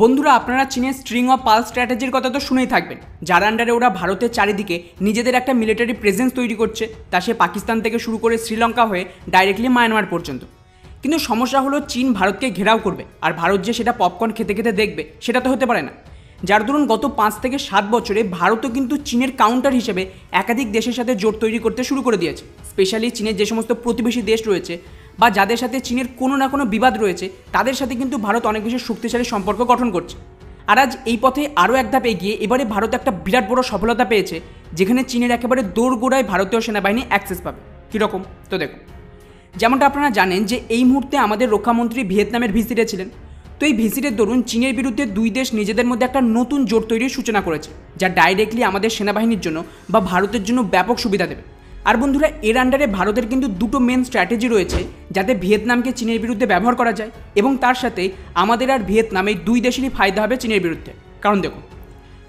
বন্ধুরা আপনারা চীনের স্ট্রিং অফ পাল স্ট্র্যাটেজির কথা তো শুনেই থাকবেন, যার আন্ডারে ওরা ভারতের চারিদিকে নিজেদের একটা মিলিটারি প্রেজেন্স তৈরি করছে, তা সে পাকিস্তান থেকে শুরু করে শ্রীলঙ্কা হয়ে ডাইরেক্টলি মায়ানমার পর্যন্ত। কিন্তু সমস্যা হলো চীন ভারতকে ঘেরাও করবে, আর ভারত যে সেটা পপকর্ন খেতে খেতে দেখবে সেটা তো হতে পারে না। যার দরুন গত 5 থেকে 7 বছরে ভারতও কিন্তু চীনের কাউন্টার হিসেবে একাধিক দেশের সাথে জোট তৈরি করতে শুরু করে দিয়েছে। স্পেশালি চীনের যে সমস্ত প্রতিবেশী দেশ রয়েছে বা যাদের সাথে চীনের কোনো না কোনো বিবাদ রয়েছে, তাদের সাথে কিন্তু ভারত অনেক বেশি শক্তিশালী সম্পর্ক গঠন করছে। আর আজ এই পথে আরও এক ধাপ এগিয়ে এবারে ভারত একটা বিরাট বড় সফলতা পেয়েছে, যেখানে চীনের একেবারে দোরগোড়ায় ভারতীয় সেনাবাহিনী অ্যাক্সেস পাবে। কীরকম তো দেখুন, যেমনটা আপনারা জানেন যে এই মুহূর্তে আমাদের রক্ষামন্ত্রী ভিয়েতনামের ভিজিটে ছিলেন। তো এই ভিজিটের দরুন চীনের বিরুদ্ধে দুই দেশ নিজেদের মধ্যে একটা নতুন জোট তৈরির সূচনা করেছে, যা ডাইরেক্টলি আমাদের সেনাবাহিনীর জন্য বা ভারতের জন্য ব্যাপক সুবিধা দেবে। আর বন্ধুরা, এর আন্ডারে ভারতের কিন্তু দুটো মেন স্ট্র্যাটেজি রয়েছে, যাতে ভিয়েতনামকে চীনের বিরুদ্ধে ব্যবহার করা যায়, এবং তার সাথে আমাদের আর ভিয়েতনাম এই দুই দেশেরই ফায়দা হবে চীনের বিরুদ্ধে। কারণ দেখুন,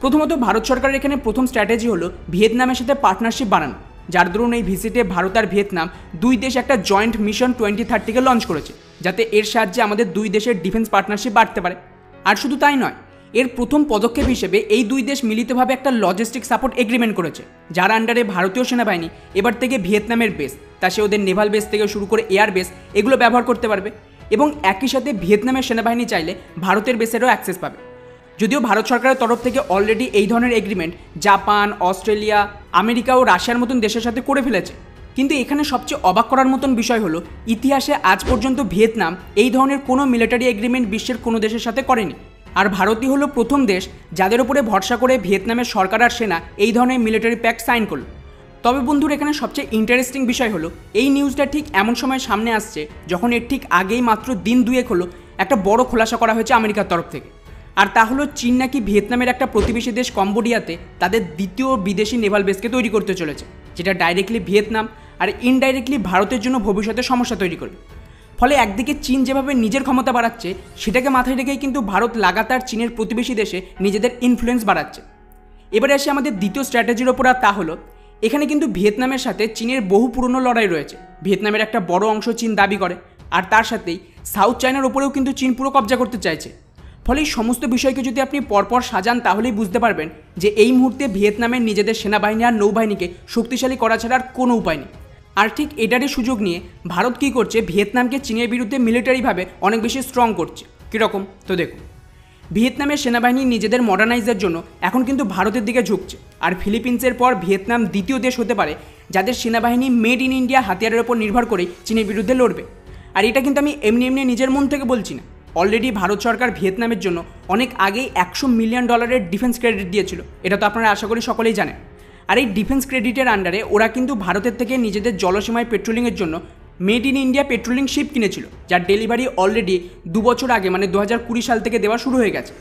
প্রথমত ভারত সরকারের এখানে প্রথম স্ট্র্যাটেজি হলো ভিয়েতনামের সাথে পার্টনারশিপ বাড়ানো, যার দরুন এই ভিজিটে ভারত আর ভিয়েতনাম দুই দেশ একটা জয়েন্ট মিশন 2030কে লঞ্চ করেছে, যাতে এর সাহায্যে আমাদের দুই দেশের ডিফেন্স পার্টনারশিপ বাড়তে পারে। আর শুধু তাই নয়, এর প্রথম পদক্ষেপ হিসেবে এই দুই দেশ মিলিতভাবে একটা লজিস্টিক সাপোর্ট এগ্রিমেন্ট করেছে, যার আন্ডারে ভারতীয় সেনাবাহিনী এবার থেকে ভিয়েতনামের বেস, তা সে ওদের নেভাল বেস থেকে শুরু করে এয়ার বেস, এগুলো ব্যবহার করতে পারবে। এবং একই সাথে ভিয়েতনামের সেনাবাহিনী চাইলে ভারতের বেসেরও অ্যাক্সেস পাবে। যদিও ভারত সরকারের তরফ থেকে অলরেডি এই ধরনের এগ্রিমেন্ট জাপান, অস্ট্রেলিয়া, আমেরিকা ও রাশিয়ার মতন দেশের সাথে করে ফেলেছে, কিন্তু এখানে সবচেয়ে অবাক করার মতন বিষয় হলো ইতিহাসে আজ পর্যন্ত ভিয়েতনাম এই ধরনের কোনো মিলিটারি এগ্রিমেন্ট বিশ্বের কোনো দেশের সাথে করেনি। আর ভারতই হলো প্রথম দেশ যাদের উপরে ভরসা করে ভিয়েতনামের সরকার আর সেনা এই ধরনের মিলিটারি প্যাক্ট সাইন করল। তবে বন্ধুরা, এখানে সবচেয়ে ইন্টারেস্টিং বিষয় হলো এই নিউজটা ঠিক এমন সময় সামনে আসছে যখন এর ঠিক আগেই মাত্র দিন দুয়েক হলো একটা বড় খোলাসা করা হয়েছে আমেরিকার তরফ থেকে। আর তা হলো চীন নাকি ভিয়েতনামের একটা প্রতিবেশী দেশ কম্বোডিয়াতে তাদের দ্বিতীয় বিদেশি নেভাল বেসকে তৈরি করতে চলেছে, যেটা ডাইরেক্টলি ভিয়েতনাম আর ইনডাইরেক্টলি ভারতের জন্য ভবিষ্যতে সমস্যা তৈরি করবে। ফলে একদিকে চীন যেভাবে নিজের ক্ষমতা বাড়াচ্ছে, সেটাকে মাথায় রেখেই কিন্তু ভারত লাগাতার চীনের প্রতিবেশী দেশে নিজেদের ইনফ্লুয়েন্স বাড়াচ্ছে। এবারে আসি আমাদের দ্বিতীয় স্ট্র্যাটেজির ওপর, আর তা হলো এখানে কিন্তু ভিয়েতনামের সাথে চীনের বহু পুরনো লড়াই রয়েছে। ভিয়েতনামের একটা বড় অংশ চীন দাবি করে, আর তার সাথেই সাউথ চায়নার ওপরেও কিন্তু চীন পুরো কবজা করতে চাইছে। ফলে এই সমস্ত বিষয়কে যদি আপনি পরপর সাজান, তাহলেই বুঝতে পারবেন যে এই মুহূর্তে ভিয়েতনামের নিজেদের সেনাবাহিনী আর নৌবাহিনীকে শক্তিশালী করা ছাড়া আর কোনো উপায় নেই। আর ঠিক এটারই সুযোগ নিয়ে ভারত কী করছে, ভিয়েতনামকে চীনের বিরুদ্ধে মিলিটারিভাবে অনেক বেশি স্ট্রং করছে। কীরকম তো দেখুন, ভিয়েতনামের সেনাবাহিনী নিজেদের মডার্নাইজের জন্য এখন কিন্তু ভারতের দিকে ঝুঁকছে। আর ফিলিপিন্সের পর ভিয়েতনাম দ্বিতীয় দেশ হতে পারে যাদের সেনাবাহিনী মেড ইন ইন্ডিয়া হাতিয়ারের ওপর নির্ভর করেই চীনের বিরুদ্ধে লড়বে। আর এটা কিন্তু আমি এমনি এমনি নিজের মন থেকে বলছি না। অলরেডি ভারত সরকার ভিয়েতনামের জন্য অনেক আগেই $100 মিলিয়ন ডিফেন্স ক্রেডিট দিয়েছিল, এটা তো আপনারা আশা করি সকলেই জানেন। আর এই ডিফেন্স ক্রেডিটের আন্ডারে ওরা কিন্তু ভারতের থেকে নিজেদের জলসীমায় পেট্রোলিংয়ের জন্য made in India patrolling ship কিনেছিল, যার ডেলিভারি অলরেডি 2 বছর আগে মানে 2020 সাল থেকে দেওয়া শুরু হয়ে গেছে।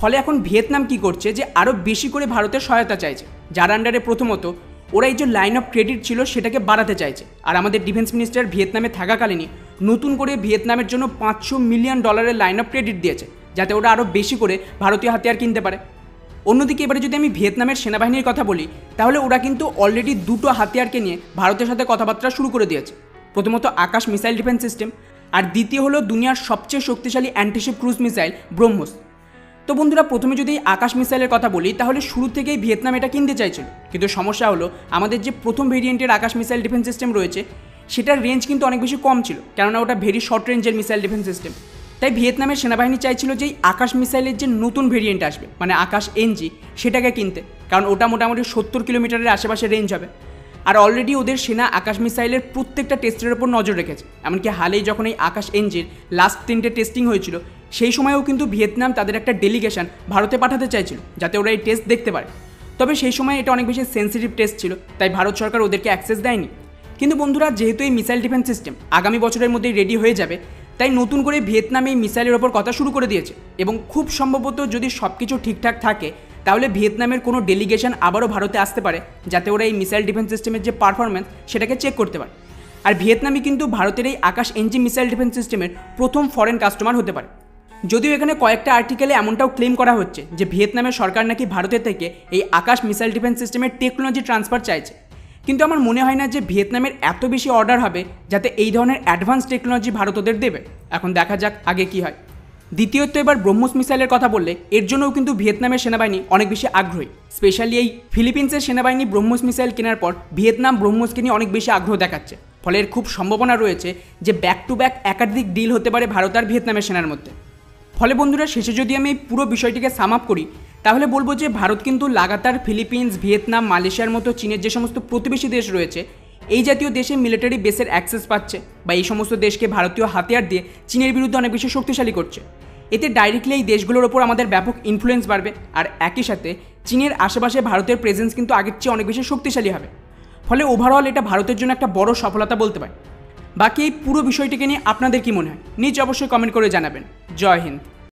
ফলে এখন ভিয়েতনাম কি করছে যে আরও বেশি করে ভারতের সহায়তা চাইছে, যার আন্ডারে প্রথমত ওরা এই যে লাইন অফ ক্রেডিট ছিল সেটাকে বাড়াতে চাইছে। আর আমাদের ডিফেন্স মিনিস্টার ভিয়েতনামে থাকাকালীনই নতুন করে ভিয়েতনামের জন্য $500 মিলিয়ন লাইন অফ ক্রেডিট দিয়েছে, যাতে ওরা আরও বেশি করে ভারতীয় হাতিয়ার কিনতে পারে। অন্যদিকে এবারে যদি আমি ভিয়েতনামের সেনাবাহিনীর কথা বলি, তাহলে ওরা কিন্তু অলরেডি দুটো হাতিয়ারকে নিয়ে ভারতের সাথে কথাবার্তা শুরু করে দিয়েছে। প্রথমত আকাশ মিসাইল ডিফেন্স সিস্টেম, আর দ্বিতীয় হলো দুনিয়ার সবচেয়ে শক্তিশালী অ্যান্টিশিপ ক্রুজ মিসাইল ব্রহ্মোস। তো বন্ধুরা, প্রথমে যদি আকাশ মিসাইলের কথা বলি, তাহলে শুরু থেকেই ভিয়েতনাম এটা কিনতে চাইছিল, কিন্তু সমস্যা হলো আমাদের যে প্রথম ভেরিয়েন্টের আকাশ মিসাইল ডিফেন্স সিস্টেম রয়েছে সেটার রেঞ্জ কিন্তু অনেক বেশি কম ছিল, কেননা ওটা ভেরি শর্ট রেঞ্জের মিসাইল ডিফেন্স সিস্টেম। তাই ভিয়েতনামের সেনাবাহিনী চাইছিল যে এই আকাশ মিসাইলের যে নতুন ভেরিয়েন্ট আসবে মানে আকাশ এনজি, সেটাকে কিনতে, কারণ ওটা মোটামুটি 70 কিলোমিটারের আশেপাশে রেঞ্জ হবে। আর অলরেডি ওদের সেনা আকাশ মিসাইলের প্রত্যেকটা টেস্টের ওপর নজর রেখেছে। এমনকি হালেই যখন এই আকাশ এনজির লাস্ট 3টে টেস্টিং হয়েছিল, সেই সময়েও কিন্তু ভিয়েতনাম তাদের একটা ডেলিগেশন ভারতে পাঠাতে চাইছিল, যাতে ওরা এই টেস্ট দেখতে পারে। তবে সেই সময় এটা অনেক বেশি সেন্সিটিভ টেস্ট ছিল, তাই ভারত সরকার ওদেরকে অ্যাক্সেস দেয়নি। কিন্তু বন্ধুরা, যেহেতু এই মিসাইল ডিফেন্স সিস্টেম আগামী বছরের মধ্যেই রেডি হয়ে যাবে, তাই নতুন করে ভিয়েতনাম এই মিসাইলের ওপর কথা শুরু করে দিয়েছে। এবং খুব সম্ভবত যদি সব কিছু ঠিকঠাক থাকে, তাহলে ভিয়েতনামের কোনো ডেলিগেশন আবারও ভারতে আসতে পারে, যাতে ওরা এই মিসাইল ডিফেন্স সিস্টেমের যে পারফরমেন্স সেটাকে চেক করতে পারে। আর ভিয়েতনামই কিন্তু ভারতের এই আকাশ এনজি মিসাইল ডিফেন্স সিস্টেমের প্রথম ফরেন কাস্টমার হতে পারে। যদিও এখানে কয়েকটা আর্টিকেলে এমনটাও ক্লেম করা হচ্ছে যে ভিয়েতনামের সরকার নাকি ভারতের থেকে এই আকাশ মিসাইল ডিফেন্স সিস্টেমের টেকনোলজি ট্রান্সফার চাইছে, কিন্তু আমার মনে হয় না যে ভিয়েতনামের এত বেশি অর্ডার হবে যাতে এই ধরনের অ্যাডভান্স টেকনোলজি ভারত ওদের দেবে। এখন দেখা যাক আগে কি হয়। দ্বিতীয়ত এবার ব্রহ্মোস মিসাইলের কথা বললে এর জন্যও কিন্তু ভিয়েতনামের সেনাবাহিনী অনেক বেশি আগ্রহী। স্পেশালি এই ফিলিপিন্সের সেনাবাহিনী ব্রহ্মোস মিসাইল কেনার পর ভিয়েতনাম ব্রহ্মোসকে নিয়ে অনেক বেশি আগ্রহ দেখাচ্ছে। ফলে এর খুব সম্ভাবনা রয়েছে যে ব্যাক টু ব্যাক একাধিক ডিল হতে পারে ভারত আর ভিয়েতনামের সেনার মধ্যে। ফলে বন্ধুরা, শেষে যদি আমি এই পুরো বিষয়টিকে সাম আপ করি তাহলে বলবো যে ভারত কিন্তু লাগাতার ফিলিপিন্স, ভিয়েতনাম, মালয়েশিয়ার মতো চীনের যে সমস্ত প্রতিবেশী দেশ রয়েছে এই জাতীয় দেশে মিলিটারি বেসের অ্যাক্সেস পাচ্ছে বা এই সমস্ত দেশকে ভারতীয় হাতিয়ার দিয়ে চীনের বিরুদ্ধে অনেক বেশি শক্তিশালী করছে। এতে ডাইরেক্টলি এই দেশগুলোর ওপর আমাদের ব্যাপক ইনফ্লুয়েন্স বাড়বে আর একই সাথে চীনের আশেপাশে ভারতের প্রেজেন্স কিন্তু আগের চেয়ে অনেক বেশি শক্তিশালী হবে। ফলে ওভারঅল এটা ভারতের জন্য একটা বড় সফলতা বলতে পারে। বাকি এই পুরো বিষয়টিকে নিয়ে আপনাদের কি মনে হয় নিচে অবশ্যই কমেন্ট করে জানাবেন। জয় হিন্দ।